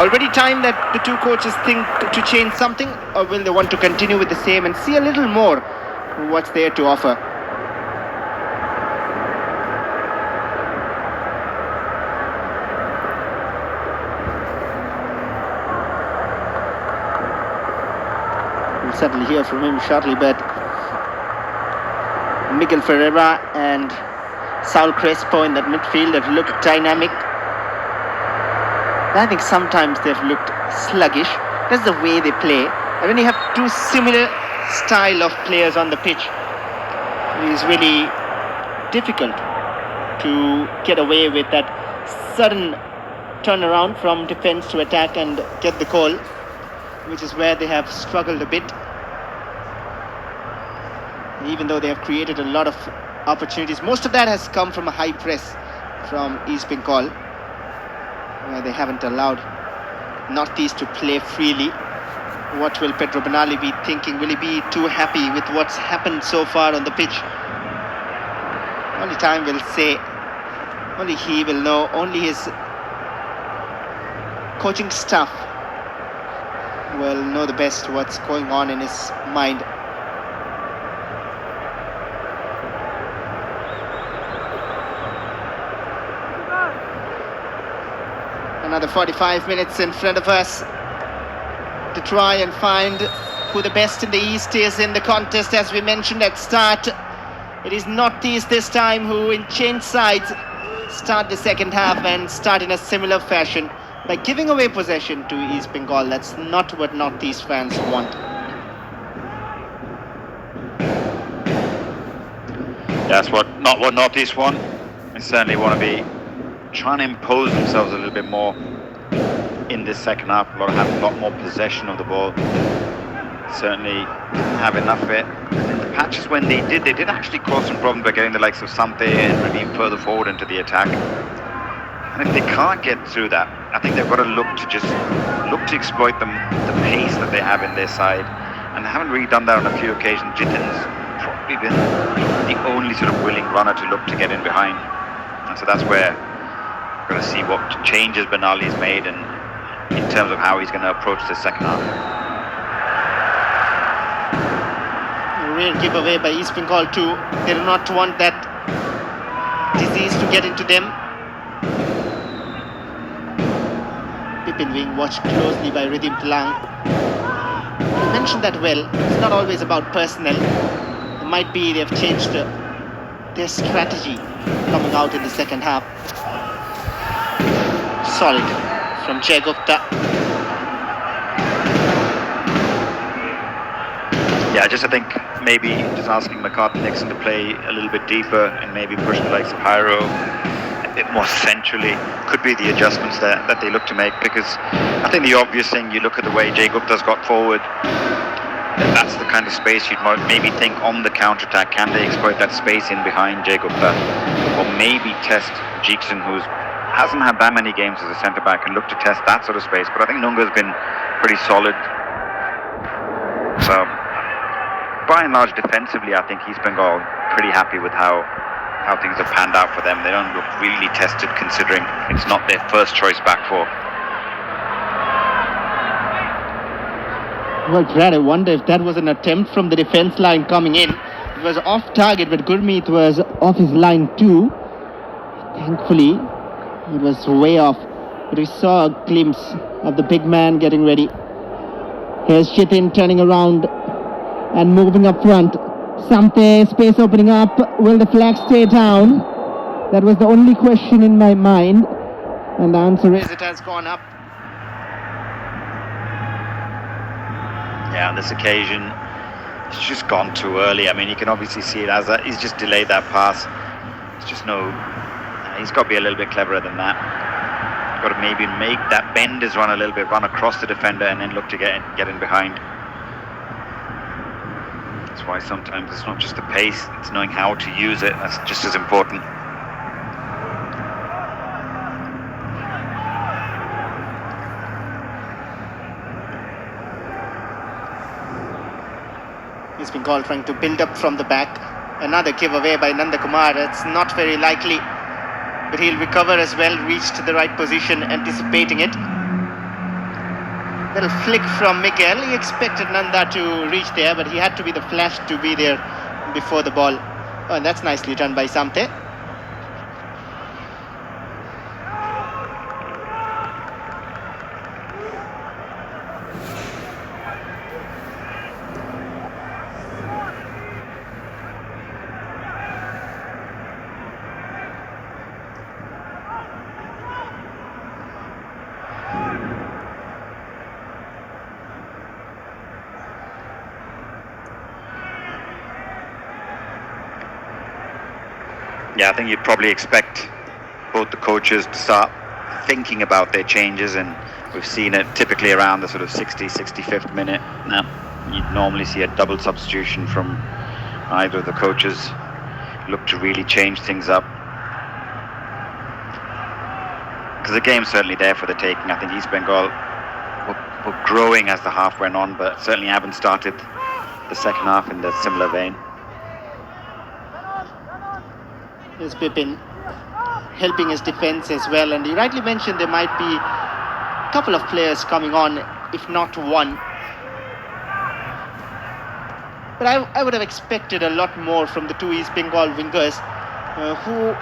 Already time that the two coaches think to change something, or will they want to continue with the same and see a little more what's there to offer? We'll certainly hear from him shortly, but Miguel Ferreira and Saul Crespo in that midfield have looked dynamic. I think sometimes they've looked sluggish. That's the way they play. And when you have two similar style of players on the pitch, it is really difficult to get away with that sudden turnaround from defense to attack and get the goal, which is where they have struggled a bit. Even though they have created a lot of opportunities, most of that has come from a high press from East Bengal, where they haven't allowed Northeast to play freely. What will Pedro Benali be thinking? Will he be too happy with what's happened so far on the pitch? Only time will say. Only he will know. Only his coaching staff will know the best what's going on in his mind. Another 45 minutes in front of us to try and find who the best in the East is in the contest. As we mentioned at start, it is Northeast this time who, in change sides, start the second half and start in a similar fashion by giving away possession to East Bengal. That's not what Northeast fans want. That's not what Northeast want. They certainly want to be trying to impose themselves a little bit more in this second half. Have a lot more possession of the ball. Certainly have enough of it. In the patches when they did actually cause some problems by getting the likes of Sante and Radim further forward into the attack. And if they can't get through that, I think they've got to look to exploit the pace that they have in their side. And they haven't really done that on a few occasions. Jitin's probably been the only sort of willing runner to look to get in behind. And so that's where we're going to see what changes Benali's made and in terms of how he's going to approach the second half. A real giveaway by East Bengal too. They do not want that disease to get into them. Pipin being watched closely by Radim Talang. You mentioned that well. It's not always about personnel. It might be they've changed their strategy coming out in the second half. Solid from Jay Gupta. Yeah, I think maybe just asking McCarthy Nixon to play a little bit deeper and maybe push the likes of Hyro a bit more centrally could be the adjustments that they look to make, because I think the obvious thing, you look at the way Jay Gupta's got forward, that's the kind of space you'd maybe think on the counter-attack. Can they exploit that space in behind Jay Gupta? Or maybe test Jeekson, who hasn't had that many games as a centre-back, and look to test that sort of space. But I think Nunga's been pretty solid. So, by and large, defensively, I think East Bengal pretty happy with how things have panned out for them. They don't look really tested, considering it's not their first choice back four. Well, Brad, I wonder if that was an attempt from the defense line coming in. It was off target, but Gurmeet was off his line too. Thankfully, it was way off. But we saw a glimpse of the big man getting ready. Here's Jitin turning around and moving up front. Sante, space opening up. Will the flag stay down? That was the only question in my mind. And the answer is it has gone up. Yeah, on this occasion, it's just gone too early. I mean, you can obviously see it as that. He's just delayed that pass. It's just he's got to be a little bit cleverer than that. Got to maybe make that bend his run a little bit, run across the defender and then look to get in behind. That's why sometimes it's not just the pace, it's knowing how to use it. That's just as important. He's been called trying to build up from the back. Another giveaway by Nanda Kumar. It's not very likely, but he'll recover as well, reach to the right position, anticipating it. Little flick from Miguel. He expected Nanda to reach there, but he had to be the flash to be there before the ball. Oh, and that's nicely done by Samte. Yeah, I think you'd probably expect both the coaches to start thinking about their changes, and we've seen it typically around the sort of 65th minute. Now, you'd normally see a double substitution from either of the coaches, look to really change things up. Because the game's certainly there for the taking. I think East Bengal were growing as the half went on, but certainly haven't started the second half in the similar vein. Here's Bipin helping his defense as well, and you rightly mentioned there might be a couple of players coming on, if not one. But I would have expected a lot more from the two East Bengal wingers, who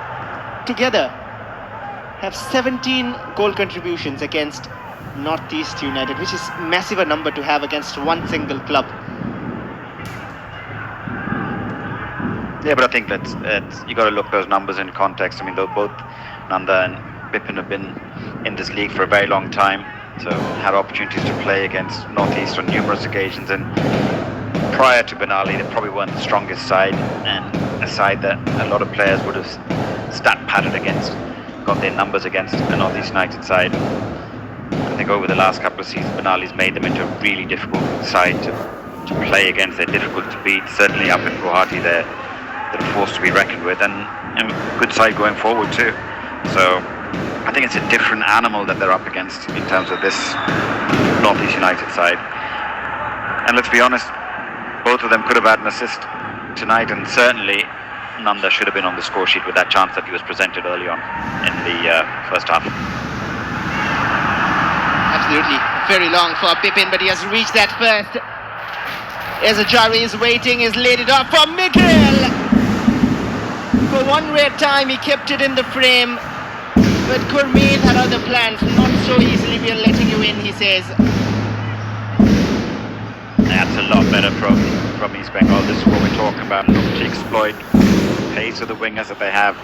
together have 17 goal contributions against Northeast United, which is massive a number to have against one single club. Yeah, but I think that's you got to look those numbers in context. I mean, both Nanda and Bipin have been in this league for a very long time, so had opportunities to play against Northeast on numerous occasions. And prior to Benali, they probably weren't the strongest side, and a side that a lot of players would have stat padded against, got their numbers against a Northeast United side. I think over the last couple of seasons, Benali's made them into a really difficult side to play against. They're difficult to beat. Certainly up in Guwahati, they're a force to be reckoned with, and a good side going forward too. So I think it's a different animal that they're up against in terms of this Northeast United side. And let's be honest, both of them could have had an assist tonight, and certainly Nanda should have been on the score sheet with that chance that he was presented early on in the first half. Absolutely. Very long for Bipin, but he has reached that first. Ezajari is waiting, he's laid it off for Miguel. For one rare time he kept it in the frame, but Gurmeet had other plans. Not so easily we are letting you in, he says. That's a lot better from East Bengal. This is what we're talking about. Look to exploit the pace of the wingers that they have.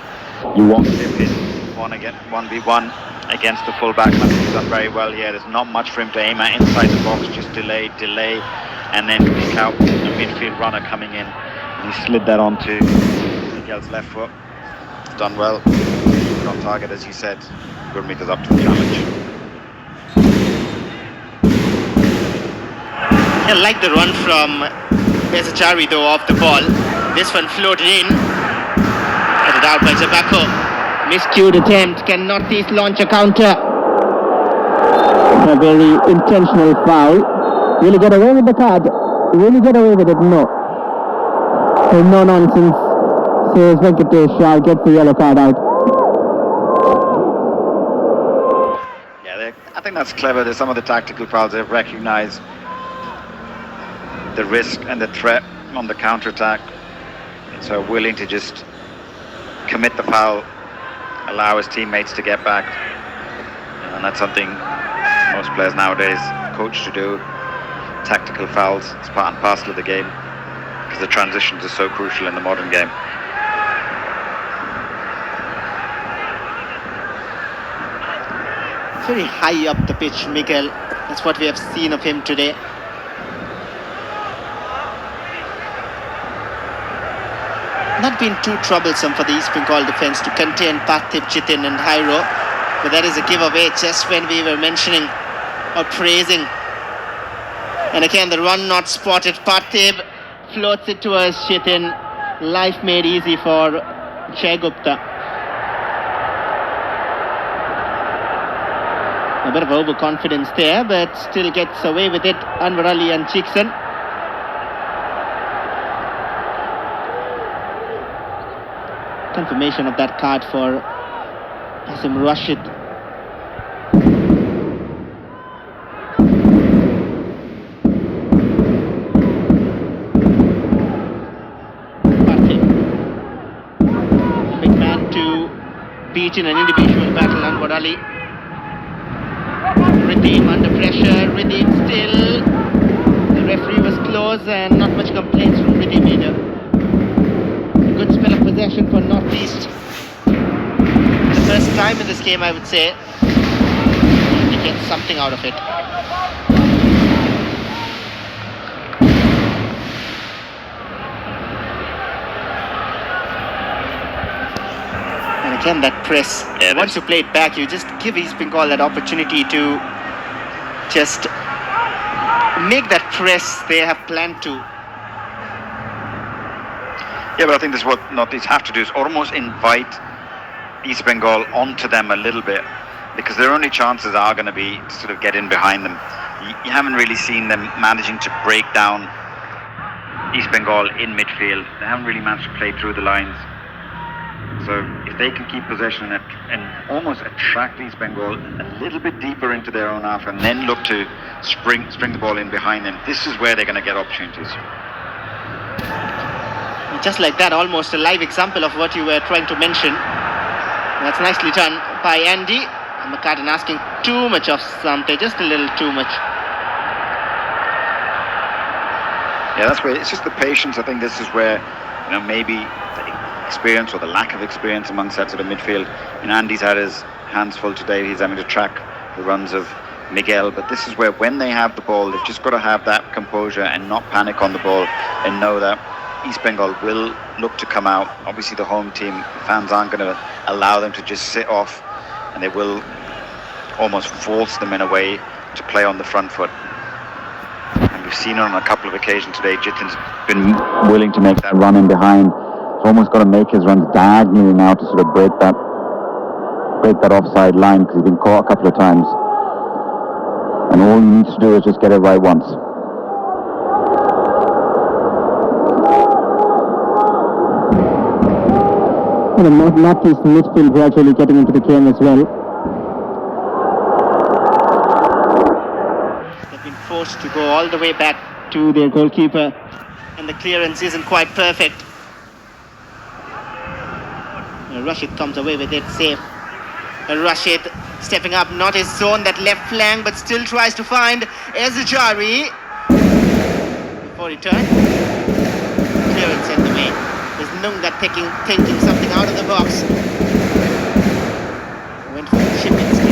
You want him in 1v1 against the fullback. I think he's done very well here. There's not much for him to aim at inside the box. Just delay, and then pick out the midfield runner coming in. And he slid that onto Miguel's left foot. He's done well. Good on target, as you said. Gurmeet is up to the challenge. I like the run from Bezachari though off the ball. This one floated in. Headed out by Zabako. Miscued attempt. Can Northeast launch a counter? A very intentional foul. Will he get away with the card? Will he get away with it? No. So no nonsense, says Venkatesh. I'll get the yellow card out. Yeah, I think that's clever. There's some of the tactical fouls they've recognised the risk and the threat on the counter-attack, so willing to just commit the foul, allow his teammates to get back, and that's something most players nowadays coach to do. Tactical fouls, it's part and parcel of the game, because the transitions are so crucial in the modern game. Very high up the pitch, Miguel. That's what we have seen of him today. Not been too troublesome for the East Bengal defence to contain Parthiv, Jitin and Hyro, but that is a giveaway just when we were mentioning or praising. And again, the run not spotted. Parthiv floats it towards Jitin. Life made easy for Jay Gupta. A bit of overconfidence there, but still gets away with it. Anwar Ali and Chickson. Confirmation of that card for Asim Rashid. meet in an individual battle. Anwar Ali. Ritim under pressure. Ritim still. The referee was close and not much complaints from Ritim either. A good spell of possession for Northeast. The first time in this game, I would say. They get something out of it. Again, that press, once you play it back, you just give East Bengal that opportunity to just make that press they have planned to. Yeah, but I think this is what Northeast have to do, is almost invite East Bengal onto them a little bit, because their only chances are going to be to sort of get in behind them. You haven't really seen them managing to break down East Bengal in midfield. They haven't really managed to play through the lines. So if they can keep possession and almost attract East Bengal a little bit deeper into their own half and then look to spring the ball in behind them, this is where they're going to get opportunities. Just like that, almost a live example of what you were trying to mention. That's nicely done by Andy. McCartan asking too much of something, just a little too much. Yeah, that's where it's just the patience. I think this is where, maybe experience or the lack of experience among sets of the midfield. Andy's had his hands full today. He's having to track the runs of Miguel, but this is where, when they have the ball, they've just got to have that composure and not panic on the ball and know that East Bengal will look to come out. Obviously the home team fans aren't going to allow them to just sit off, and they will almost force them in a way to play on the front foot. And we've seen it on a couple of occasions today. Jitin's been willing to make that run in behind. Almost got to make his runs diagonally now to sort of break that offside line, because he's been caught a couple of times. And all he needs to do is just get it right once. The Northeast midfield gradually getting into the game as well. They've been forced to go all the way back to their goalkeeper, and the clearance isn't quite perfect. Rashid comes away with it safe. Rashid stepping up, not his zone, that left flank, but still tries to find Ezjari. Before he turns, clearance in the way. There's Nunga thinking something out of the box. Went for the chip instead.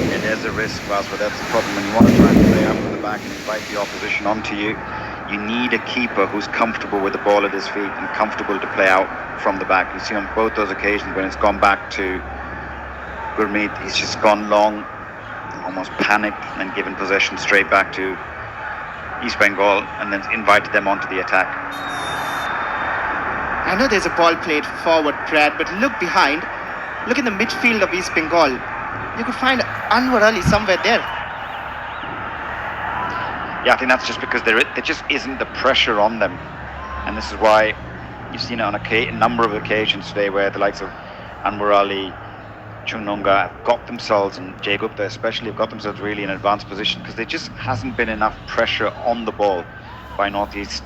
Yeah, there's a risk, Vasper. That's the problem. When you want to try and play up from the back and invite the opposition onto you, you need a keeper who's comfortable with the ball at his feet and comfortable to play out from the back. You see on both those occasions when it's gone back to Gurmeet, he's just gone long, almost panicked, and given possession straight back to East Bengal and then invited them onto the attack. I know there's a ball played forward, Brad, but look behind. Look in the midfield of East Bengal. You could find Anwar Ali somewhere there. Yeah, I think that's just because there just isn't the pressure on them. And this is why you've seen it on a number of occasions today where the likes of Anwar Ali, Chungnonga have got themselves, and Jay Gupta especially, have got themselves really in advanced position, because there just hasn't been enough pressure on the ball by Northeast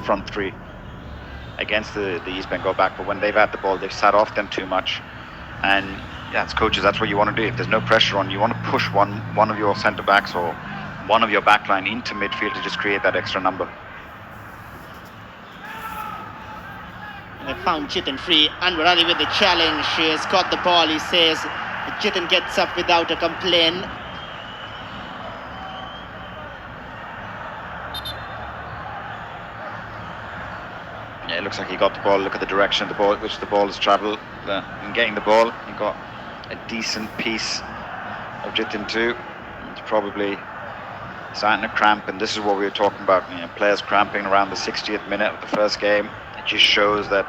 front three against the East Bengal back. But when they've had the ball, they've sat off them too much. And yeah, as coaches, that's what you want to do. If there's no pressure on, you want to push one of your centre backs or one of your backline into midfield to just create that extra number. They found Jitin free. Anwar Ali with the challenge. He has got the ball. He says Jitin gets up without a complaint. Yeah, it looks like he got the ball. Look at the direction of the ball, which the ball has travelled. In getting the ball, he got a decent piece of Jitin too. It's probably starting to cramp, and this is what we were talking about. Players cramping around the 60th minute of the first game. It just shows that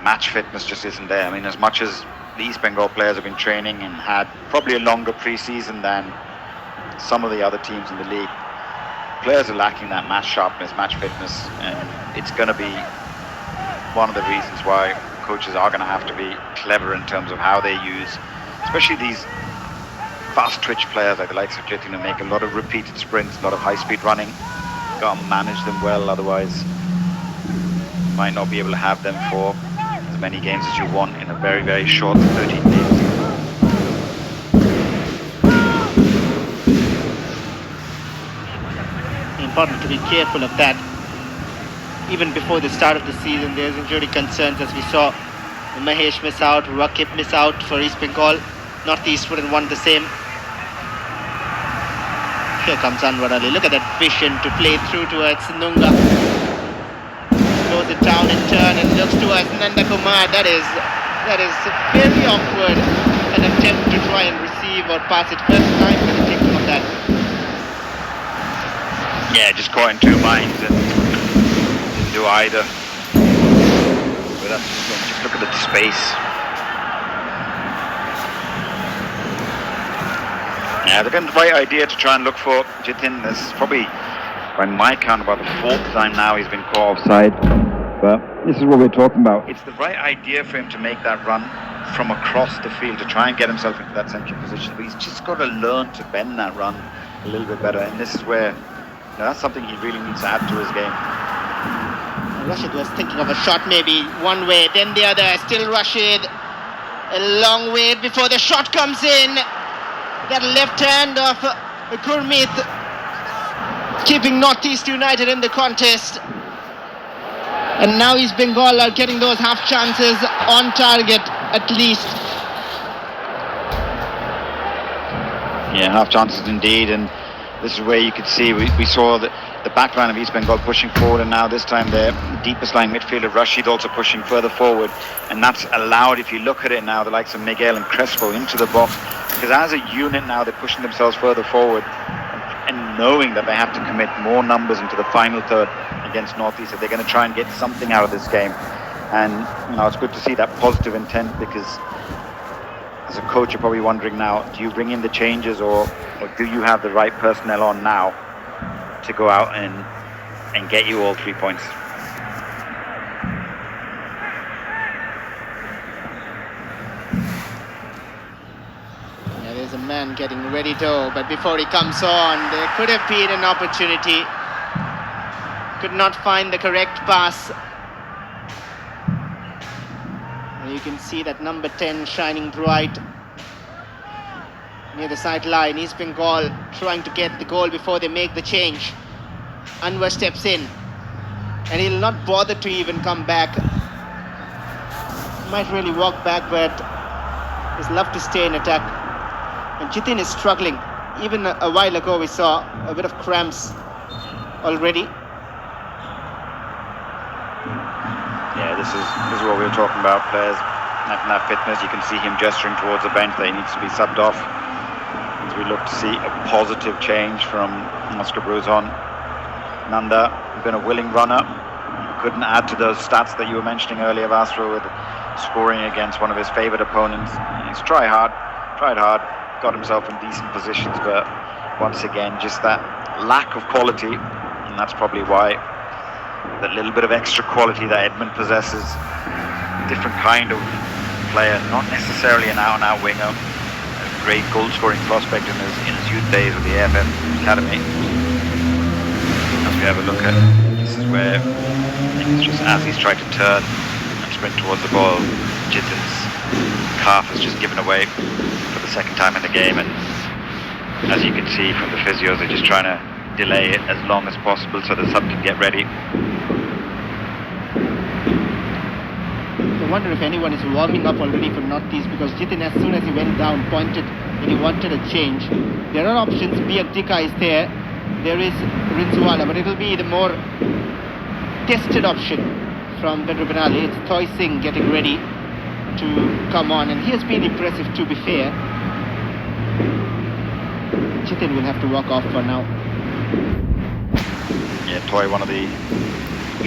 match fitness just isn't there. I mean, as much as the East Bengal players have been training and had probably a longer pre-season than some of the other teams in the league, players are lacking that match sharpness, match fitness, and it's going to be one of the reasons why coaches are going to have to be clever in terms of how they use, especially these fast twitch players like the likes of Jitin, who make a lot of repeated sprints, a lot of high-speed running. Got to manage them well, otherwise might not be able to have them for as many games as you want in a very, very short 13 games. Important to be careful of that. Even before the start of the season, there's injury concerns, as we saw Mahesh miss out, Rakib miss out for East Bengal. Northeast wouldn't want the same. Here comes Anwar Ali. Look at that vision to play through towards Nunga. Slows it down in turn and looks towards Nanda Kumar. That is very awkward. An attempt to try and receive or pass it first time, but he takes on that. Yeah, just caught in two minds and didn't do either. But that's, just look at the space. Yeah, they're getting the right idea to try and look for Jitin. This is probably, by my count, about the fourth time now he's been caught offside. But this is what we're talking about. It's the right idea for him to make that run from across the field to try and get himself into that central position. But he's just got to learn to bend that run a little bit better. And this is where, that's something he really needs to add to his game. Rashid was thinking of a shot maybe one way, then the other. Still Rashid. A long way before the shot comes in. That left hand of Gurmeet keeping Northeast United in the contest. And now East Bengal are getting those half chances on target at least. Yeah, half chances indeed, and this is where you could see we saw the back line of East Bengal pushing forward, and now this time their deepest line midfielder Rashid also pushing further forward, and that's allowed, if you look at it now, the likes of Miguel and Crespo into the box, because as a unit now they're pushing themselves further forward and knowing that they have to commit more numbers into the final third against Northeast, if they're going to try and get something out of this game. And it's good to see that positive intent, because as a coach you're probably wondering now, do you bring in the changes or do you have the right personnel on now to go out and get you all 3 points? Yeah, there's a man getting ready to, but before he comes on, there could have been an opportunity. Could not find the correct pass. And you can see that number 10 shining bright near the sideline. East Bengal trying to get the goal before they make the change. Anwar steps in and he'll not bother to even come back. Might really walk back, but he's love to stay in attack. And Jitin is struggling. Even a while ago we saw a bit of cramps already. Yeah, this is what we were talking about. Players having that fitness. You can see him gesturing towards the bench that he needs to be subbed off. As we look to see a positive change from Oscar Bruzon. Nanda has been a willing runner. Couldn't add to those stats that you were mentioning earlier, Vasra, with scoring against one of his favourite opponents. He's tried hard, got himself in decent positions, but once again, just that lack of quality, and that's probably why that little bit of extra quality that Edmund possesses. Different kind of player, not necessarily an out-and-out winger. A great goal-scoring prospect in his youth days with the aiff academy. As we have a look at, this is where it's just as he's tried to turn and sprint towards the ball, Jitin's calf has just given away for the second time in the game, and as you can see from the physios, they're just trying to delay it as long as possible so the sub can get ready. I wonder if anyone is warming up already for Northeast, because Jitin, as soon as he went down, pointed and he wanted a change. There are options. Biagdika is there. There is Rinsuwala, but it will be the more tested option from Bedru Benali. It's Toy Singh getting ready to come on, and he has been impressive, to be fair. Jitin will have to walk off for now. Yeah, Toy, one of the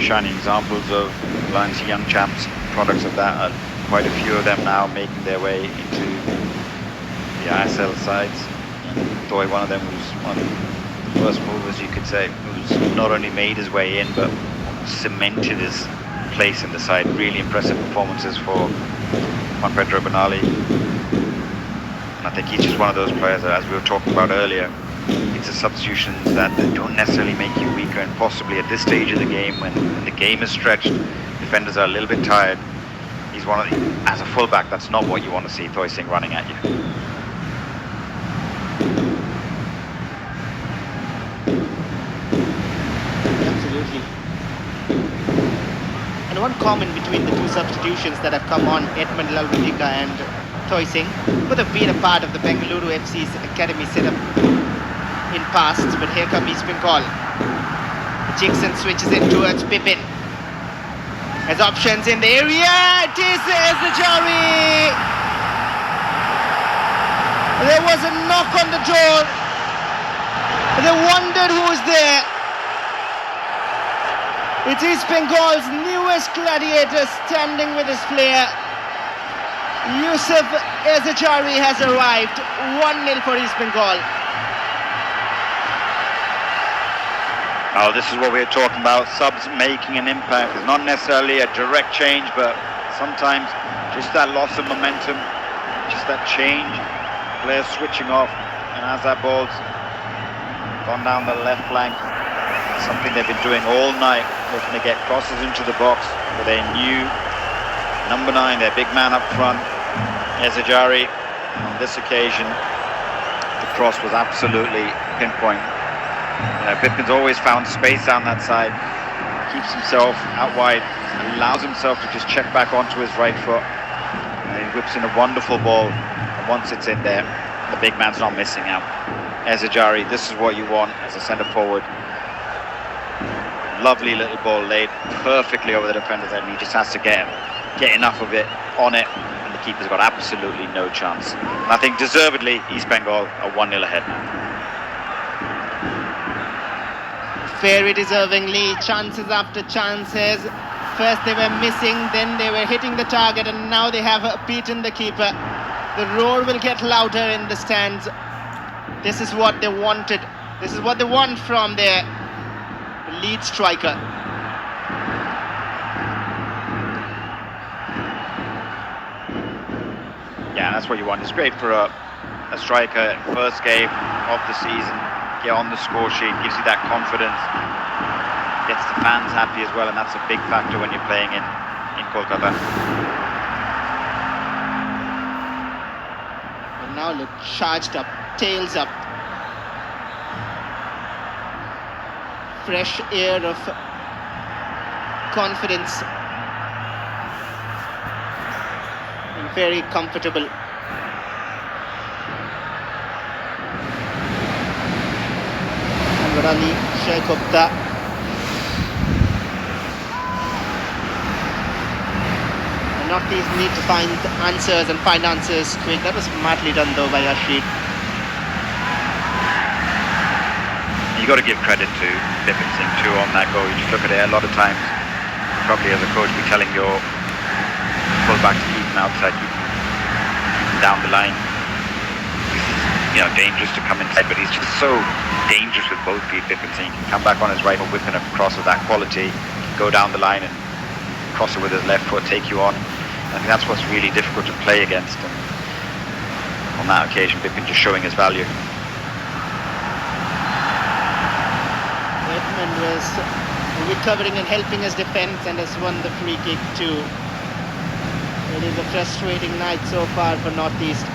shining examples of Lions Young Champs, products of that. Quite a few of them now making their way into the ISL sides. And Toy, one of them, who's one of the first movers, you could say, who's not only made his way in, but cemented his place in the side. Really impressive performances for Juan Pedro Benali. And I think he's just one of those players that, as we were talking about earlier, it's a substitutions that don't necessarily make you weaker, and possibly at this stage of the game, when the game is stretched, Defenders are a little bit tired. He's one of the, as a fullback, that's not what you want to see, Toy Singh running at you. Absolutely. And one common between the two substitutions that have come on, Edmund Lalvadika and Toy Singh, would have been a part of the Bengaluru FC's academy setup in past, but here comes East Bengal. Jackson switches it towards Pippin. Has options in the area. It is Zajari. There was a knock on the door. They wondered who was there. It is Bengal's newest gladiator standing with his player. Yusuf Ezajari has arrived. 1-0 for East Bengal. Oh, this is what we're talking about, subs making an impact. It's not necessarily a direct change, but sometimes just that loss of momentum, just that change, players switching off, and as that ball's gone down the left flank, something they've been doing all night, looking to get crosses into the box with their new number 9, their big man up front, Ezajari. On this occasion, the cross was absolutely pinpoint. Pippin's always found space down that side, keeps himself out wide, allows himself to just check back onto his right foot, and he whips in a wonderful ball, and once it's in there, the big man's not missing out. Ezajari, this is what you want as a centre forward. Lovely little ball laid perfectly over the defender's head, and he just has to get enough of it on it, and the keeper's got absolutely no chance. And I think deservedly, East Bengal are 1-0 ahead. Very deservingly, chances after chances. First they were missing, then they were hitting the target, and now they have beaten the keeper. The roar will get louder in the stands. This is what they wanted. This is what they want from their lead striker. Yeah, that's what you want. It's great for a striker, first game of the season. Get on the score sheet, gives you that confidence, gets the fans happy as well, and that's a big factor when you're playing in Kolkata. And now look, charged up, tails up. Fresh air of confidence. And very comfortable. Ali Sheikh-Gupta. And Northeast need to find answers and find answers quick. That was smartly done though by Rashid. You got to give credit to Pippin Singh too on that goal. You just look at it a lot of times. Probably as a coach, be telling your fullback to keep him outside, keep him down the line. Dangerous to come inside, but he's just so dangerous with both feet. Pippin Singh can come back on his right foot, whipping across with that quality, go down the line and cross it with his left foot, take you on. I think that's what's really difficult to play against, and on that occasion Pippin just showing his value. Edmund was recovering and helping his defense and has won the free kick too. It is a frustrating night so far for Northeast.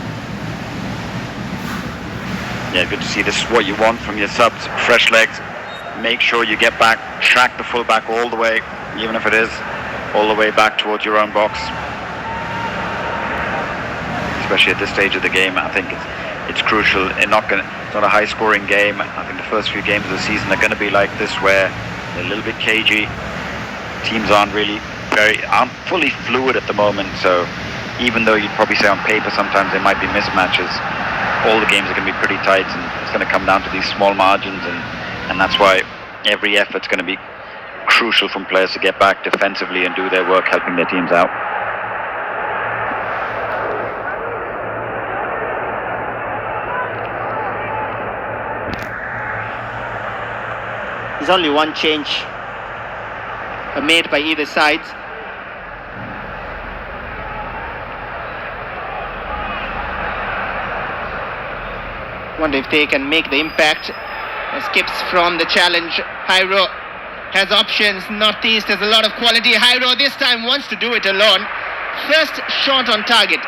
Yeah, good to see. This is what you want from your subs. Fresh legs. Make sure you get back, track the fullback all the way, even if it is all the way back towards your own box. Especially at this stage of the game, I think it's crucial. It's not a high-scoring game. I think the first few games of the season are going to be like this, where they're a little bit cagey. Teams aren't fully fluid at the moment. So even though you'd probably say on paper sometimes there might be mismatches, all the games are going to be pretty tight, and it's going to come down to these small margins, and that's why every effort's going to be crucial from players to get back defensively and do their work helping their teams out. There's only one change made by either side. Wonder if they can make the impact. Skips from the challenge. High has options. Northeast has a lot of quality. Hyro this time wants to do it alone. First shot on target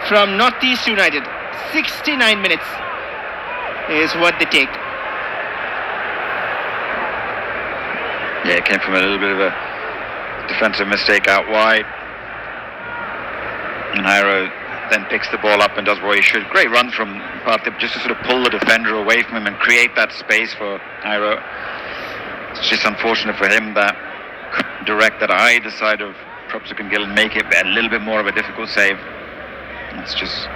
from Northeast United. 69 minutes is what they take. Yeah, it came from a little bit of a defensive mistake out wide. And Hyro then picks the ball up and does what he should. Great run from Partip just to sort of pull the defender away from him and create that space for Hyro. It's just unfortunate for him that direct that either side of Propsic and Gill and make it a little bit more of a difficult save. It's just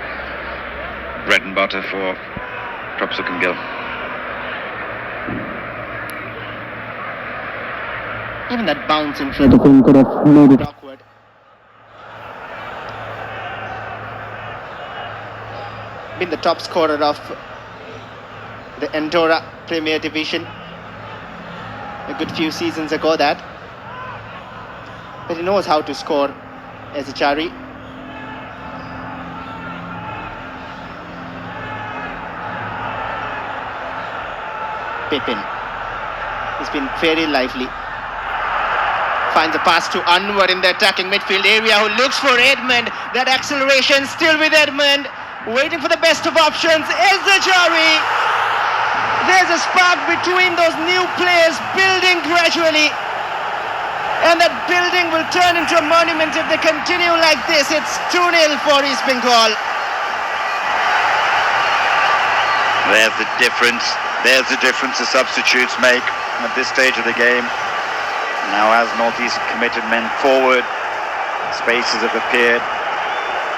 bread and butter for Propsic and Gill. Even that bounce in front of him could have made it awkward. Been the top scorer of the Andorra Premier Division a good few seasons ago that. But he knows how to score as a Chari. Pippin. He's been very lively. Finds a pass to Anwar in the attacking midfield area, who looks for Edmund. That acceleration still with Edmund. Waiting for the best of options is the Chari. There's a spark between those new players building gradually. And that building will turn into a monument if they continue like this. It's 2-0 for East Bengal. There's the difference. There's the difference the substitutes make at this stage of the game. Now as Northeast committed men forward, spaces have appeared,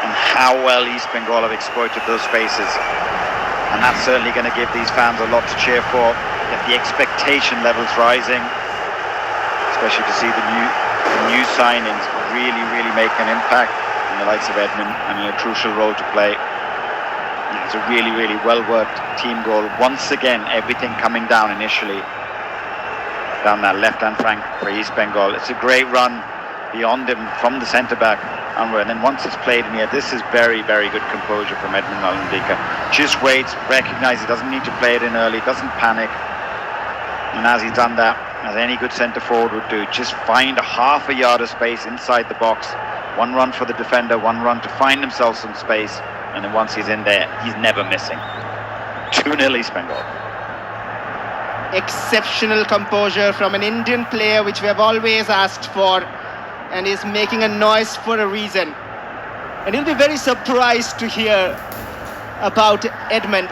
and how well East Bengal have exploited those spaces. And that's certainly going to give these fans a lot to cheer for. Get the expectation levels rising, especially to see the new signings really make an impact, and the likes of Edmund and a crucial role to play. It's a really well-worked team goal. Once again, everything coming down initially down that left-hand flank for East Bengal. It's a great run beyond him from the centre-back, Anwar, and then once it's played in here, this is very good composure from Edmund Malandika. Just waits, recognises he doesn't need to play it in early, doesn't panic, and as he's done that, as any good centre-forward would do, just find a half a yard of space inside the box. One run for the defender, one run to find himself some space, and then once he's in there, he's never missing. 2-0 East Bengal. Exceptional composure from an Indian player, which we have always asked for, and is making a noise for a reason. And you'll be very surprised to hear about Edmund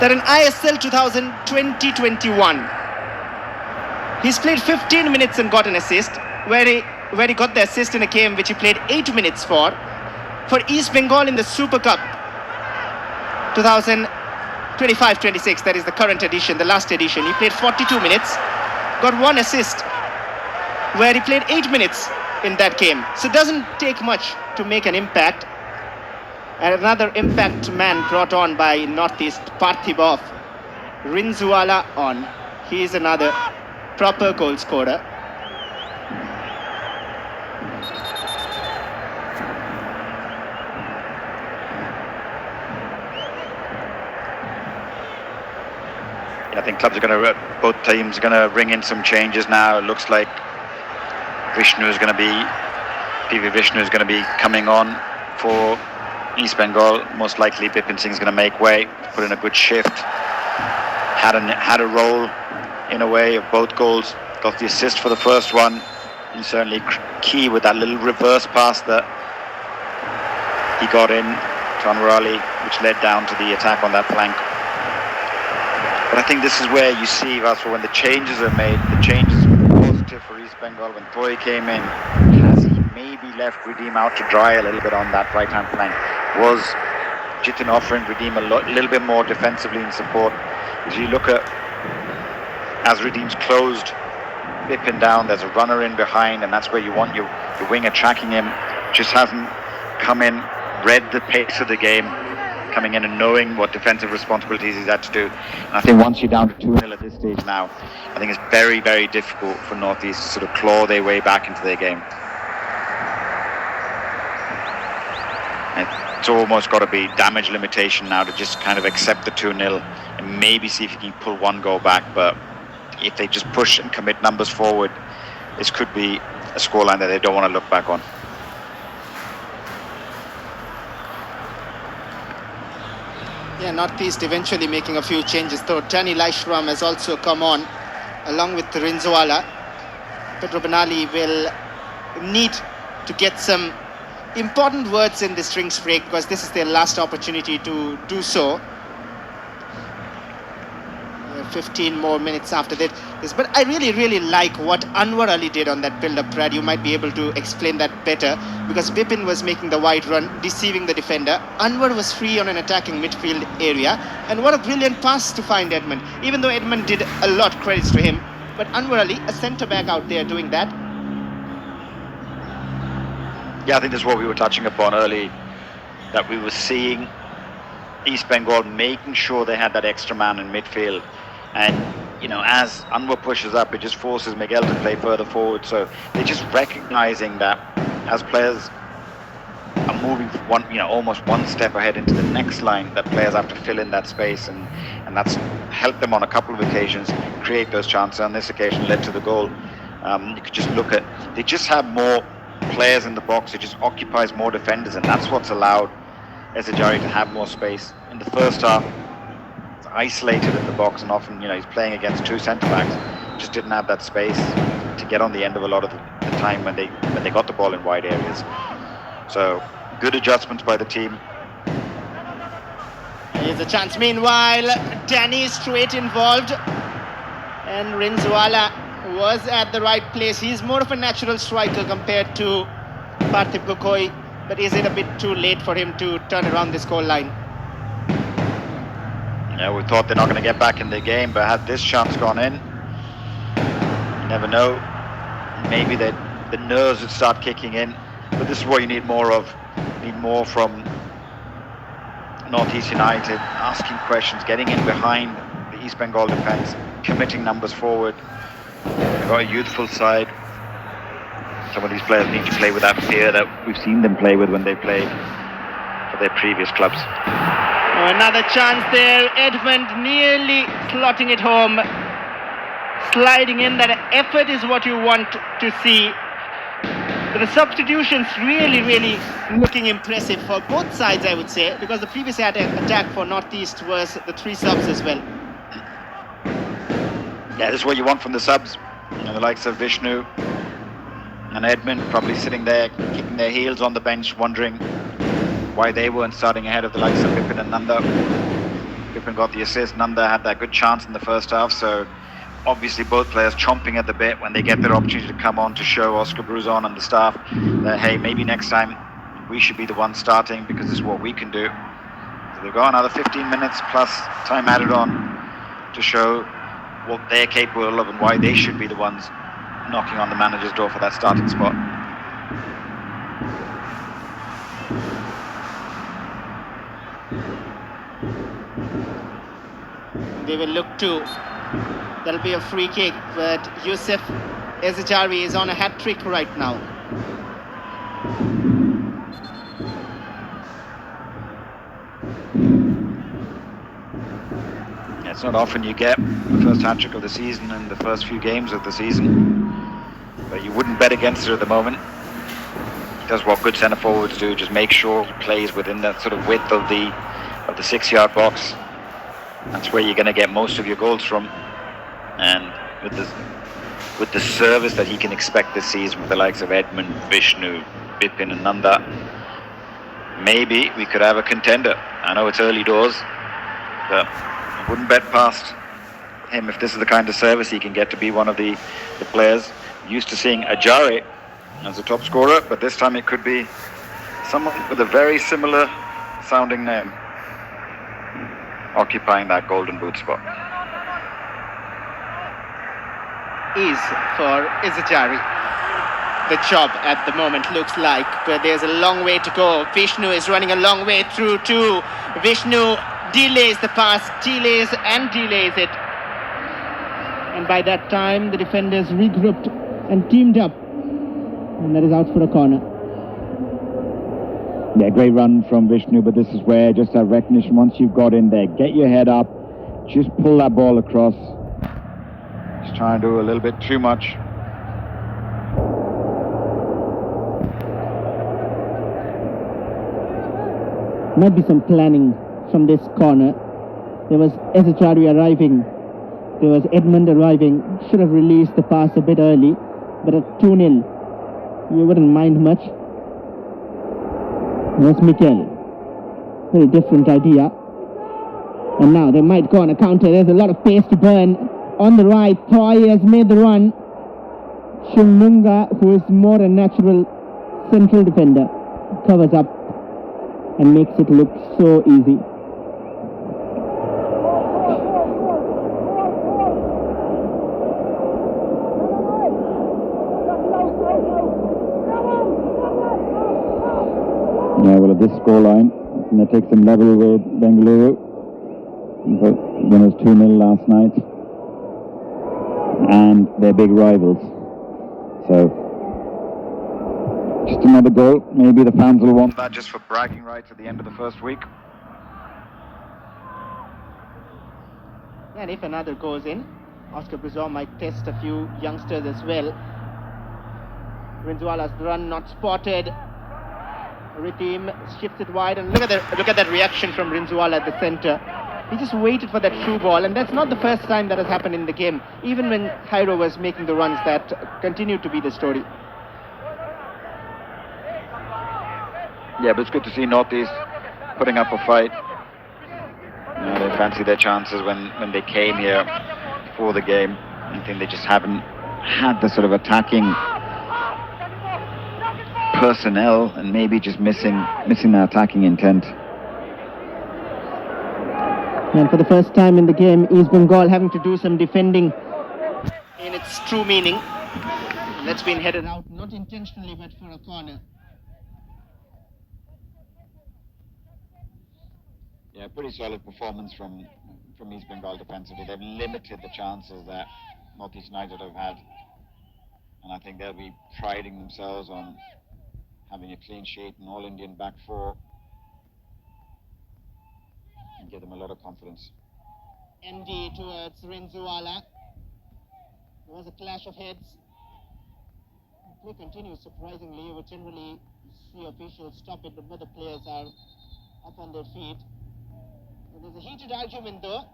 that in ISL 2020-21 he's played 15 minutes and got an assist, where he got the assist in a game which he played 8 minutes for East Bengal in the Super Cup 2025-26, that is the current edition, the last edition. He played 42 minutes, got one assist, where he played 8 minutes in that game. So it doesn't take much to make an impact. And another impact man brought on by Northeast, Parthibov. Rinzuala on. He is another proper goal scorer. I think clubs are going to, both teams are going to bring in some changes now. It looks like PV Vishnu is going to be coming on for East Bengal. Most likely Bipin Singh is going to make way, put in a good shift. Had a role in a way of both goals. Got the assist for the first one. And certainly key with that little reverse pass that he got in to Anwar Ali, which led down to the attack on that flank. But I think this is where you see, Vasco, when the changes are made, the changes were positive for East Bengal. When Toy came in, has he maybe left Redeem out to dry a little bit on that right-hand flank? Was Jitin offering Redeem a little bit more defensively in support? As you look at, as Redeem's closed Bipin down, there's a runner in behind, and that's where you want your winger tracking him. Just hasn't come in, read the pace of the game, coming in and knowing what defensive responsibilities he's had to do. And I think once you're down to 2-0 at this stage now, I think it's very difficult for Northeast to sort of claw their way back into their game. It's almost got to be damage limitation now to just kind of accept the 2-0 and maybe see if you can pull one goal back, but if they just push and commit numbers forward, this could be a scoreline that they don't want to look back on. Yeah, Northeast eventually making a few changes, though Tani Laishram has also come on, along with Rinzwala. Pedro Benali will need to get some important words in this drinks break, because this is their last opportunity to do so. 15 more minutes after this. But I really like what Anwar Ali did on that build-up, Brad. You might be able to explain that better, because Bipin was making the wide run, deceiving the defender. Anwar was free on an attacking midfield area, and what a brilliant pass to find Edmund. Even though Edmund did a lot, credits to him, but Anwar Ali, a centre-back out there doing that. Yeah, I think this is what we were touching upon early, that we were seeing East Bengal making sure they had that extra man in midfield. And, you know, as Anwar pushes up, it just forces Miguel to play further forward. So they're just recognizing that as players are moving one, you know, almost one step ahead into the next line, that players have to fill in that space, and that's helped them on a couple of occasions create those chances. On this occasion, led to the goal. You could just look at, they just have more players in the box. It just occupies more defenders, and that's what's allowed Ezzajari to have more space. In the first half, isolated in the box, and often, you know, he's playing against two centre-backs, just didn't have that space to get on the end of a lot of the time when they got the ball in wide areas. So good adjustments by the team. Here's a chance. Meanwhile, Danny straight involved, and Rinzwala was at the right place. He's more of a natural striker compared to Parthiv Gokoi, but is it a bit too late for him to turn around this goal line? Yeah, we thought they're not going to get back in the game, but had this chance gone in, you never know. Maybe the nerves would start kicking in. But this is what you need more of. You need more from Northeast United, asking questions, getting in behind the East Bengal defence, committing numbers forward. They've got a youthful side. Some of these players need to play with that fear that we've seen them play with when they played for their previous clubs. Another chance there. Edmund nearly slotting it home. Sliding in. That effort is what you want to see. But the substitutions really looking impressive for both sides, I would say, because the previous attack for Northeast was the 3 subs as well. Yeah, this is what you want from the subs. You know, the likes of Vishnu and Edmund probably sitting there, kicking their heels on the bench, wondering why they weren't starting ahead of the likes of Bipin and Nanda. Bipin got the assist, Nanda had that good chance in the first half, so obviously both players chomping at the bit when they get their opportunity to come on to show Oscar Bruzon and the staff that, hey, maybe next time we should be the ones starting, because this is what we can do. So they've got another 15 minutes plus time added on to show what they're capable of and why they should be the ones knocking on the manager's door for that starting spot. They will look to, that'll be a free kick, but Yusuf Ezzajari is on a hat-trick right now. It's not often you get the first hat-trick of the season in the first few games of the season, but you wouldn't bet against it at the moment. He does what good centre forwards do, just make sure he plays within that sort of width of the 6-yard box. That's where you're going to get most of your goals from. And with the service that he can expect this season with the likes of Edmund, Vishnu, Bipin and Nanda, maybe we could have a contender. I know it's early doors, but I wouldn't bet past him if this is the kind of service he can get to be one of the players. Used to seeing Ajare as a top scorer, but this time it could be someone with a very similar sounding name occupying that golden boot spot. Is for Ezzajari. The job at the moment looks like, but there's a long way to go. Vishnu is running a long way through too. Vishnu delays the pass, delays it. And by that time, the defenders regrouped and teamed up. And that is out for a corner. Yeah, great run from Vishnu, but this is where just that recognition, once you've got in there, get your head up, just pull that ball across, He's trying to do a little bit too much. Might be some planning from this corner. There was Ezechari arriving. There was Edmund arriving. Should have released the pass a bit early. But at 2-0, you wouldn't mind much. There's Mikel. Very different idea. And now they might go on a counter. There's a lot of pace to burn. On the right, Toy has made the run. Shumunga, who is more a natural central defender, covers up and makes it look so easy. Yeah, well, at this scoreline, and that takes them level with Bengaluru. But when it was 2-0 last night, and they're big rivals. So, just another goal. Maybe the fans will want that just for bragging rights at the end of the first week. And if another goes in, Oscar Brizon might test a few youngsters as well. Rinzuala's run not spotted. Ritim shifts it wide, and look at that reaction from Rinzuala at the centre. He just waited for that through ball, and that's not the first time that has happened in the game. Even when Jairo was making the runs, that continued to be the story. Yeah, but it's good to see Northeast putting up a fight. You know, they fancied their chances when they came here for the game. I think they just haven't had the sort of attacking personnel, and maybe just missing the attacking intent. And for the first time in the game, East Bengal having to do some defending in its true meaning. That's been headed out, not intentionally, but for a corner. Yeah, pretty solid performance from East Bengal defensively. They've limited the chances that Northeast United have had, and I think they'll be priding themselves on having a clean sheet and all-Indian back four, and give them a lot of confidence. ND towards Rinzuala. There was a clash of heads. The play continues surprisingly. You would generally see officials stop it, but both the players are up on their feet. There's a heated argument though.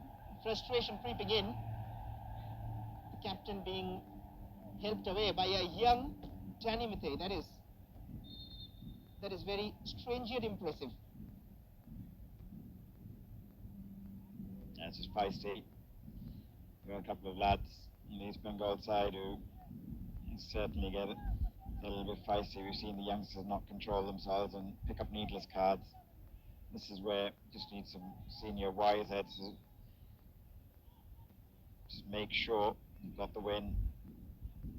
Frustration creeping in. The captain being helped away by a young Tanimite. That is very strange yet impressive. That's just feisty. We've got a couple of lads on the East Bengal side who certainly get a little bit feisty. We've seen the youngsters not control themselves and pick up needless cards. This is where just need some senior wise heads to just make sure you've got the win,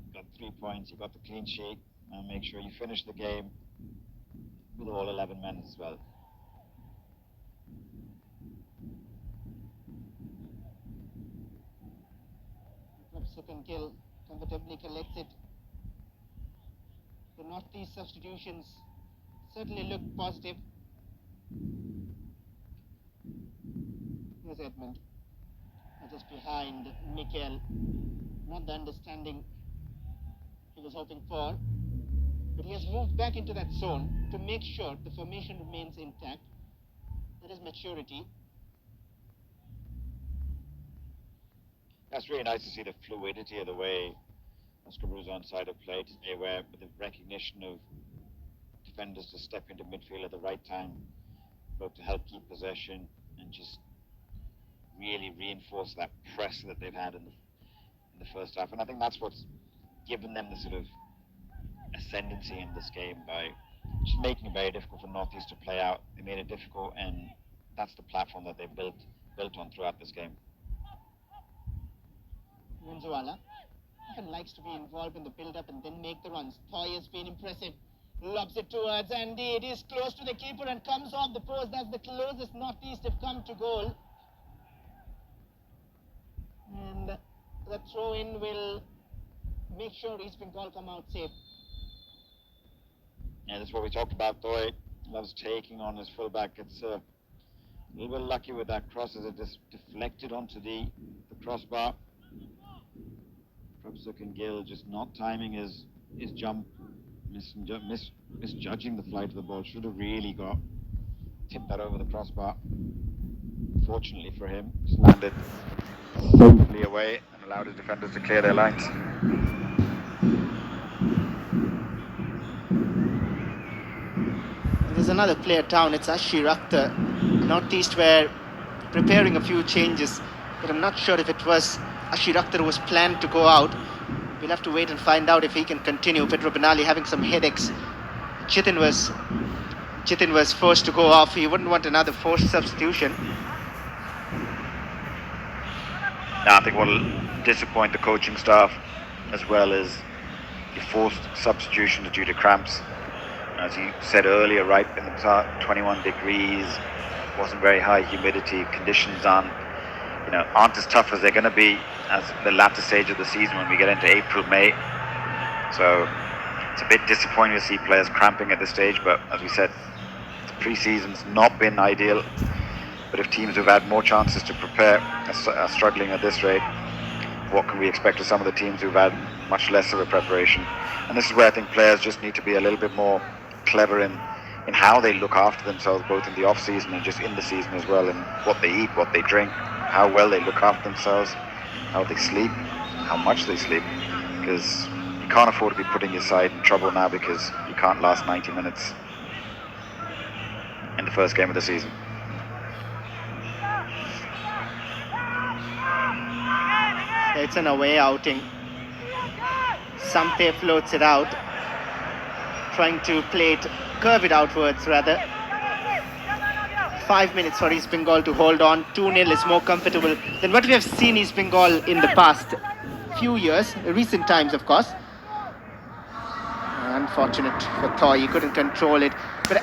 you've got 3 points, you've got the clean sheet, and make sure you finish the game with all 11 men as well. Second kill comfortably collects it. The Northeast substitutions certainly look positive. Here's Edmund, just behind Mikel. Not the understanding he was hoping for, but he has moved back into that zone to make sure the formation remains intact. That is maturity. That's really nice to see the fluidity of the way Oscar Brizon's side have played today, where with the recognition of defenders to step into midfield at the right time, both to help keep possession and just really reinforce that press that they've had in the first half. And I think that's what's given them the sort of ascendancy in this game, by just making it very difficult for Northeast to play out. They made it difficult, and that's the platform that they built on throughout this game. Rinzuala often likes to be involved in the build-up and then make the runs. Toy has been impressive. Lobs it towards Andy. It is close to the keeper and comes off the post. That's the closest Northeast have come to goal. And the throw-in will make sure East Bengal come out safe. Yeah, that's what we talked about. Toy loves taking on his fullback. It's a little bit lucky with that cross as it just deflected onto the crossbar. Krupsuk and Gill just not timing his jump, misjudging the flight of the ball. Should have really tipped that over the crossbar. Fortunately for him, just landed safely away and allowed his defenders to clear their lines. There's another player down. It's Ashir Akhtar. Northeast were preparing a few changes, but I'm not sure if it was Ashir Akhtar who was planned to go out. We'll have to wait and find out if he can continue. Pedro Benali having some headaches. Chitin was forced to go off. He wouldn't want another forced substitution. I think what will disappoint the coaching staff as well as the forced substitutions due to cramps. As you said earlier, right in the start, 21 degrees, wasn't very high humidity, conditions aren't as tough as they're going to be as the latter stage of the season when we get into April, May. So it's a bit disappointing to see players cramping at this stage, but as we said, the pre-season's not been ideal. But if teams who've had more chances to prepare are struggling at this rate, what can we expect of some of the teams who've had much less of a preparation? And this is where I think players just need to be a little bit more clever in how they look after themselves, both in the off-season and just in the season as well, and what they eat, what they drink, how well they look after themselves, how they sleep, how much they sleep, because you can't afford to be putting your side in trouble now because you can't last 90 minutes in the first game of the season. It's an away outing. Samte floats it out, trying to curve it outwards rather. 5 minutes for East Bengal to hold on. 2-0 is more comfortable than what we have seen East Bengal in the past few years, recent times of course. Unfortunate for Thoy, he couldn't control it. But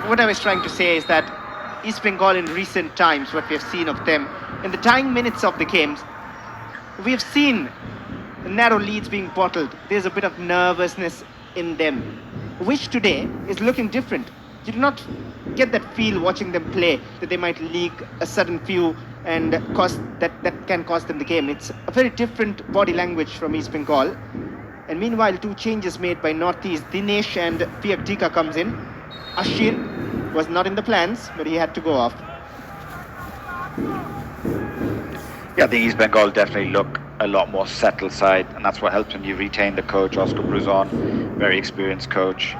what I was trying to say is that East Bengal in recent times, what we have seen of them, in the dying minutes of the games, we have seen narrow leads being bottled. There's a bit of nervousness in them, which today is looking different. You do not get that feel watching them play that they might leak a sudden few and that can cost them the game. It's a very different body language from East Bengal. And meanwhile, 2 changes made by Northeast. Dinesh and Piakdika comes in. Ashir was not in the plans, but he had to go off. Yeah, I think East Bengal definitely look a lot more settled side, and that's what helps when you retain the coach, Oscar Bruzon, very experienced coach.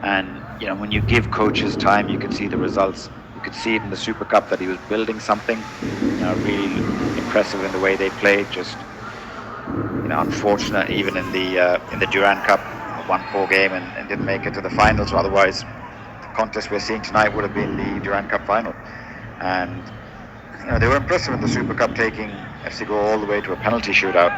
And when you give coaches time, you can see the results. You could see it in the Super Cup that he was building something. Really impressive in the way they played. Just unfortunate even in the Durand Cup, won 4 game and didn't make it to the finals. So otherwise, the contest we're seeing tonight would have been the Durand Cup final. And they were impressive in the Super Cup, taking FC Goa all the way to a penalty shootout.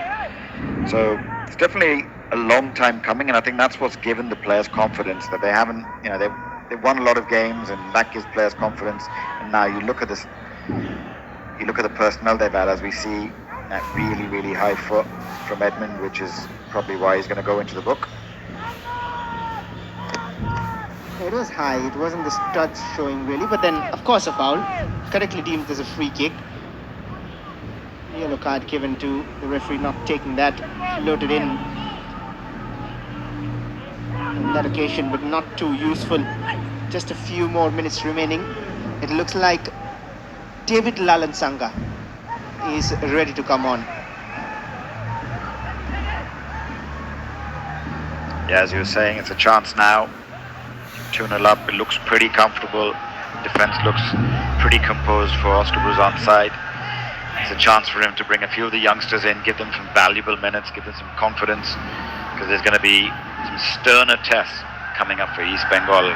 So it's definitely a long time coming, and I think that's what's given the players confidence that they haven't, they've won a lot of games, and that gives players confidence. And now you look at this, you look at the personnel they've had, as we see that really, really high foot from Edmund, which is probably why he's going to go into the book. It was high, it wasn't the studs showing really, but then of course a foul, correctly deemed as a free kick. Yellow card given to the referee, not taking that, floated in on that occasion, but not too useful. Just a few more minutes remaining. It looks like David Lalansanga is ready to come on. Yeah, as you were saying, it's a chance now. 2-0 up, it looks pretty comfortable. Defence looks pretty composed for Oscar Bruzon's side. It's a chance for him to bring a few of the youngsters in, give them some valuable minutes, give them some confidence, because there's going to be some sterner tests coming up for East Bengal,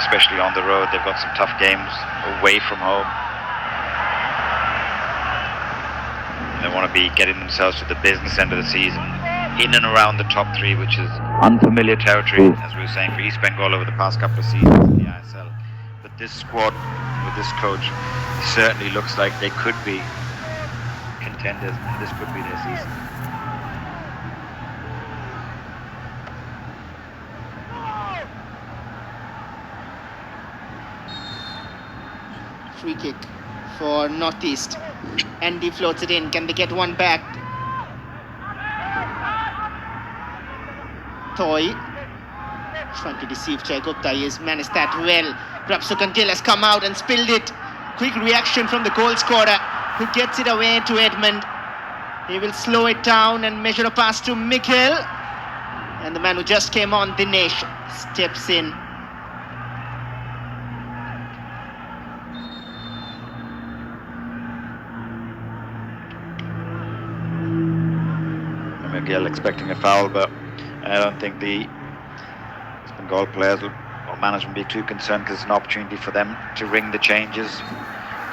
especially on the road. They've got some tough games away from home. They want to be getting themselves to the business end of the season, in and around the top 3, which is unfamiliar territory, as we were saying, for East Bengal over the past couple of seasons in the ISL. But this squad, with this coach, certainly looks like they could be contenders, and this could be their season. Free kick for Northeast. Andy floats it in. Can they get one back? Toy trying to deceive Jai Gupta. He has managed that well. Prabhsukan Gill has come out and spilled it. Quick reaction from the goal scorer, who gets it away to Edmund. He will slow it down and measure a pass to Miguel. And the man who just came on, Dinesh, steps in. Miguel expecting a foul, but I don't think the Bengal players or management be too concerned, because it's an opportunity for them to ring the changes.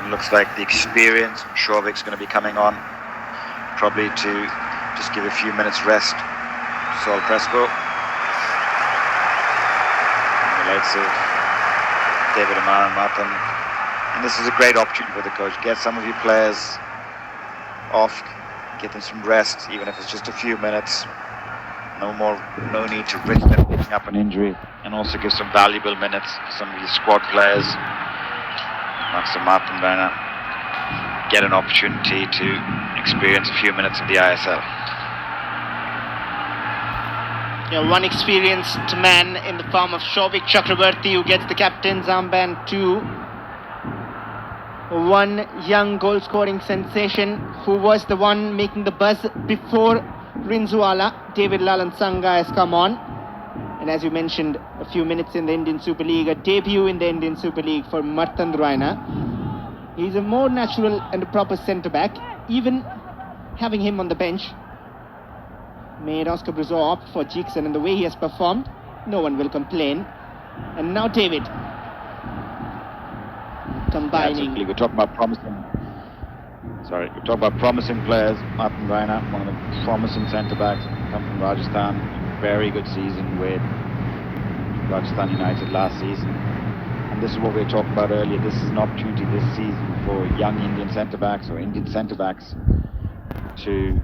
It looks like the experience, Shauvik's going to be coming on, probably to just give a few minutes rest to Saul Crespo. And the likes of David Amar and Martin. And this is a great opportunity for the coach. Get some of your players off, get them some rest, even if it's just a few minutes. No need to risk them picking up an injury, and also give some valuable minutes to some of these squad players. Max and Martin Werner get an opportunity to experience a few minutes of the ISL. Yeah, one experienced man in the form of Shouvik Chakrabarti, who gets the captain's armband too. One young goal-scoring sensation, who was the one making the buzz before Rinzuala, David Lalan Sanga, has come on. And as you mentioned, a few minutes in the Indian Super League, a debut in the Indian Super League for Martand Raina. He's a more natural and a proper centre-back. Even having him on the bench made Oscar Bruzo opt for Jackson, and the way he has performed, no one will complain. And now David, combining. We're talking about promising players. Martin Raina, one of the promising centre-backs, come from Rajasthan. Very good season with Rajasthan United last season. And this is what we were talking about earlier. This is an opportunity this season for young Indian centre-backs or Indian centre-backs to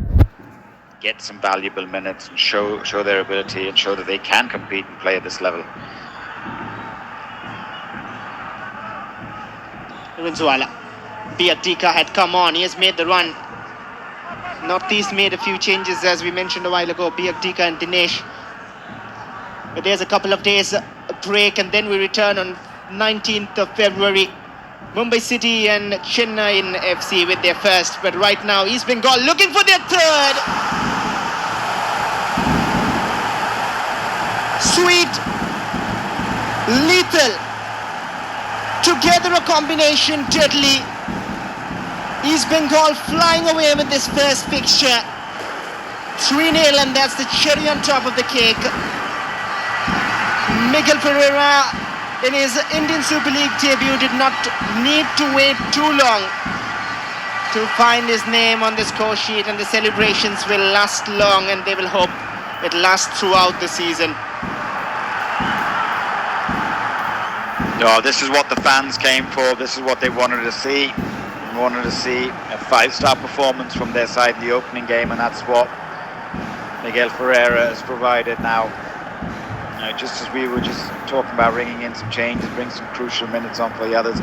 get some valuable minutes and show their ability and show that they can compete and play at this level. Rinzuala. Biakdika had come on. He has made the run. Northeast made a few changes, as we mentioned a while ago. Biakdika and Dinesh. But there's a couple of days break, and then we return on 19th of February. Mumbai City and Chennai in FC with their first. But right now, East Bengal looking for their third. Sweet. Lethal. Together a combination, deadly. East Bengal flying away with this first fixture. 3-0, and that's the cherry on top of the cake. Miguel Pereira, in his Indian Super League debut, did not need to wait too long to find his name on the score sheet, and the celebrations will last long, and they will hope it lasts throughout the season. No, this is what the fans came for. This is what they wanted to see. They wanted to see a 5-star performance from their side in the opening game, and that's what Miguel Ferreira has provided now. Just as we were just talking about ringing in some changes, bring some crucial minutes on for the others,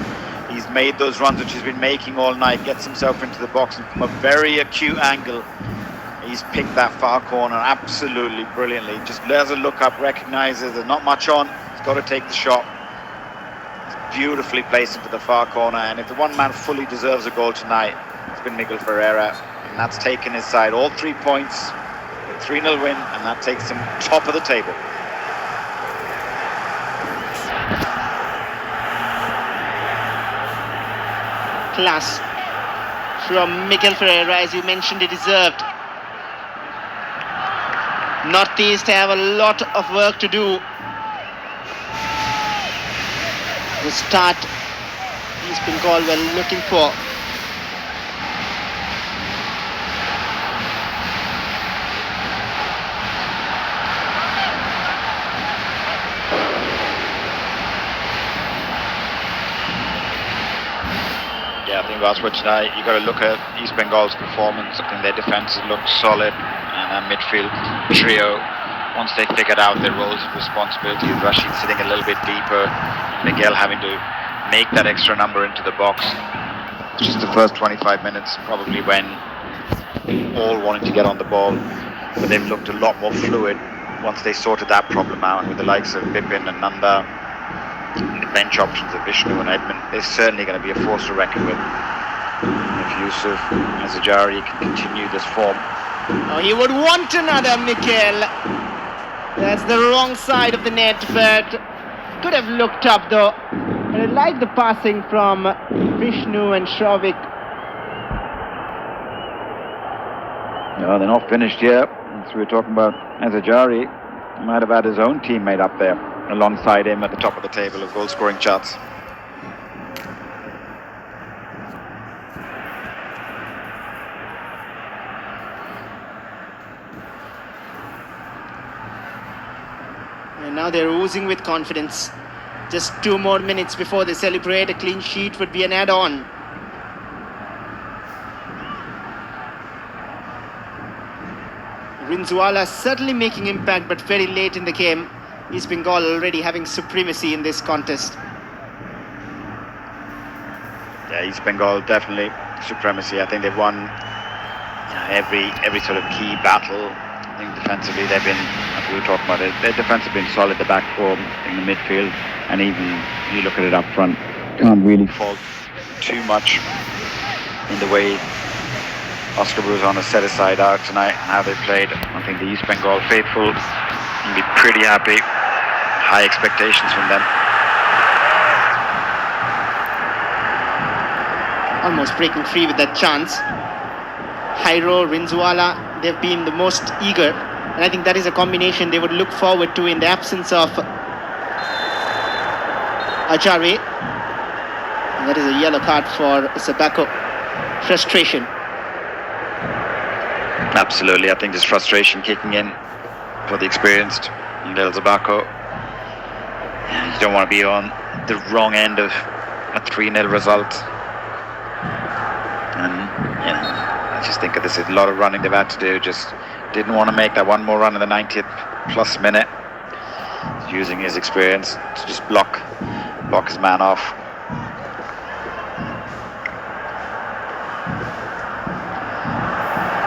he's made those runs which he's been making all night, gets himself into the box, and from a very acute angle, he's picked that far corner absolutely brilliantly. Just has a look up, recognises there's not much on, he's got to take the shot. Beautifully placed into the far corner, and if the one man fully deserves a goal tonight, it's been Miguel Ferreira, and that's taken his side all 3 points, a 3-0 win, and that takes him top of the table. Class from Miguel Ferreira, as you mentioned, he deserved. Northeast have a lot of work to do. The start East Bengal were looking for. Yeah, I think that's what tonight you've got to look at East Bengal's performance. I think their defence has looked solid, and their midfield trio, once they figured out their roles and responsibilities, Rashid sitting a little bit deeper, Miguel having to make that extra number into the box. Just the first 25 minutes probably when all wanting to get on the ball, but they've looked a lot more fluid once they sorted that problem out with the likes of Bipin and Nanda, the bench options of Vishnu and Edmund, they're certainly going to be a force to reckon with. If Yusuf and Zajari can continue this form. Oh, he would want another, Mikhail. That's the wrong side of the net, but could have looked up though. And I like the passing from Vishnu and Shravik. No, they're not finished yet. As we were talking about Azajari, he might have had his own teammate up there alongside him at the top of the table of goal scoring charts. And now they're oozing with confidence. Just 2 more minutes before they celebrate. A clean sheet would be an add-on. Rinzwala certainly making impact, but very late in the game. East Bengal already having supremacy in this contest. Yeah, East Bengal definitely supremacy. I think they've won every sort of key battle. I think defensively they've been, as we were talking about it, their defense have been solid, the back four in the midfield, and even you look at it up front, can't really fault too much in the way Oscar Bruzon has set his side out tonight and how they played. I think the East Bengal faithful can be pretty happy. High expectations from them. Almost breaking free with that chance. Jairo, Rinzwala, they've been the most eager. And I think that is a combination they would look forward to in the absence of Ajare. And that is a yellow card for Sabako. Frustration. Absolutely, I think there's frustration kicking in for the experienced Lil Zabako. You don't want to be on the wrong end of a 3-0 result. And, I just think this is a lot of running they've had to do. Just didn't want to make that one more run in the 90th plus minute. Using his experience to just block his man off.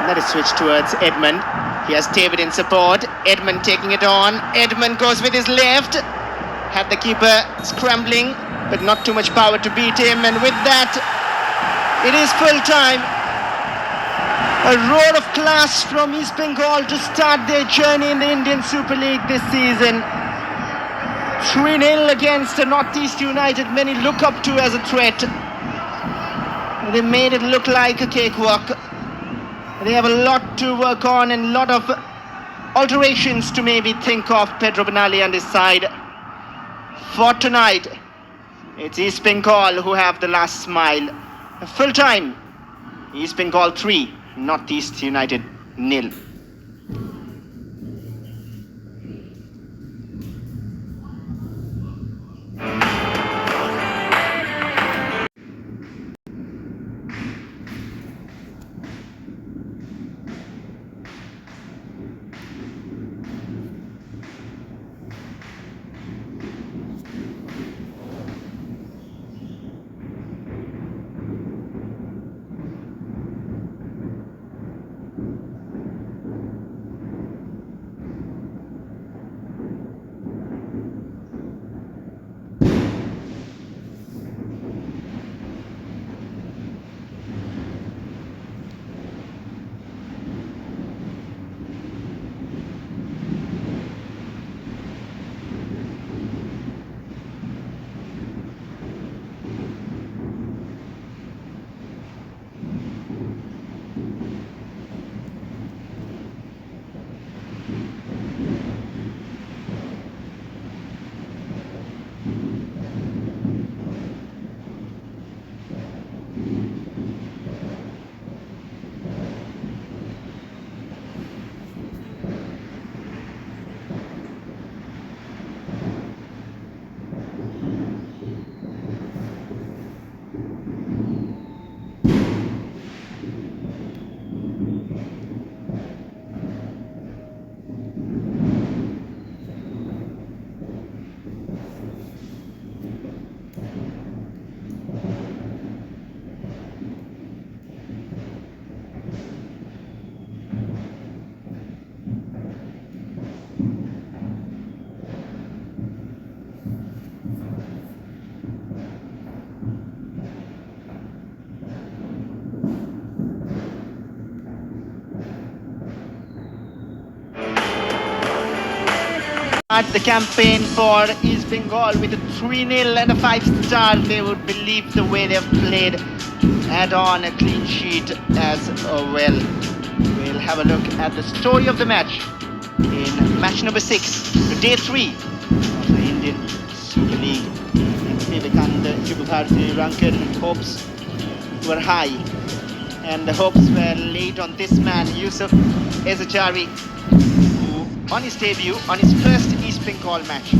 That is switched towards Edmund. He has David in support. Edmund taking it on. Edmund goes with his left. Had the keeper scrambling, but not too much power to beat him. And with that, it is full time. A roar of class from East Bengal to start their journey in the Indian Super League this season. 3-0 against Northeast United, many look up to as a threat. They made it look like a cakewalk. They have a lot to work on and a lot of alterations to maybe think of Pedro Benali and his side. For tonight, it's East Bengal who have the last smile. Full time, East Bengal 3, Northeast United 0. At the campaign for East Bengal with a 3-0 and a 5-star, they would believe the way they've played. Add on a clean sheet as well. We'll have a look at the story of the match in match number 6, day 3 of the Indian Super League. And Vivekananda Jubharthi Rankan hopes were high, and the hopes were laid on this man, Yusuf Ezachari, who on his debut, on his first East Bengal match,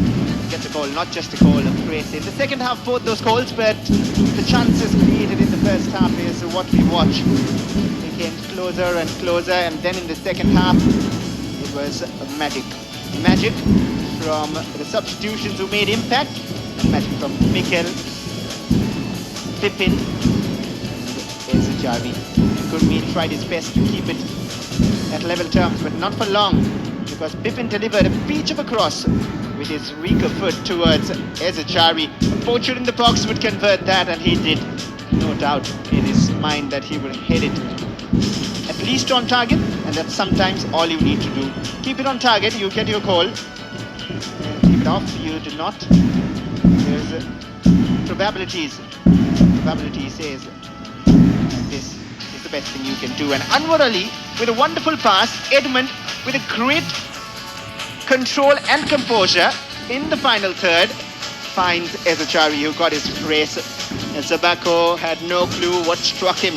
gets a goal, not just a goal, a brace. In the second half, both those goals, but the chances created in the first half is what we watch. It came closer and closer, and then in the second half, it was magic. Magic from the substitutions who made impact, and magic from Mikel, Pippin, and Ezachari. Gurmeet tried his best to keep it at level terms, but not for long, because Pippin delivered a peach of a cross with his weaker foot towards Ezachari. A poacher in the box would convert that, and he did. No doubt in his mind that he would hit it at least on target, and that's sometimes all you need to do. Keep it on target, you get your goal. Keep it off, you do not. There's probabilities. Probability says this is the best thing you can do. And Anwar Ali with a wonderful pass, Edmund with a great control and composure in the final third finds Ezachari, who got his brace. And Zabako had no clue what struck him,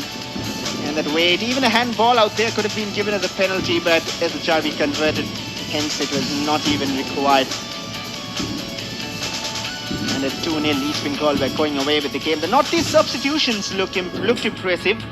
and that weight, even a handball out there could have been given as a penalty, but Ezachari converted, hence it was not even required. And at 2-0, East Bengal were going away with the game. The Northeast substitutions looked impressive.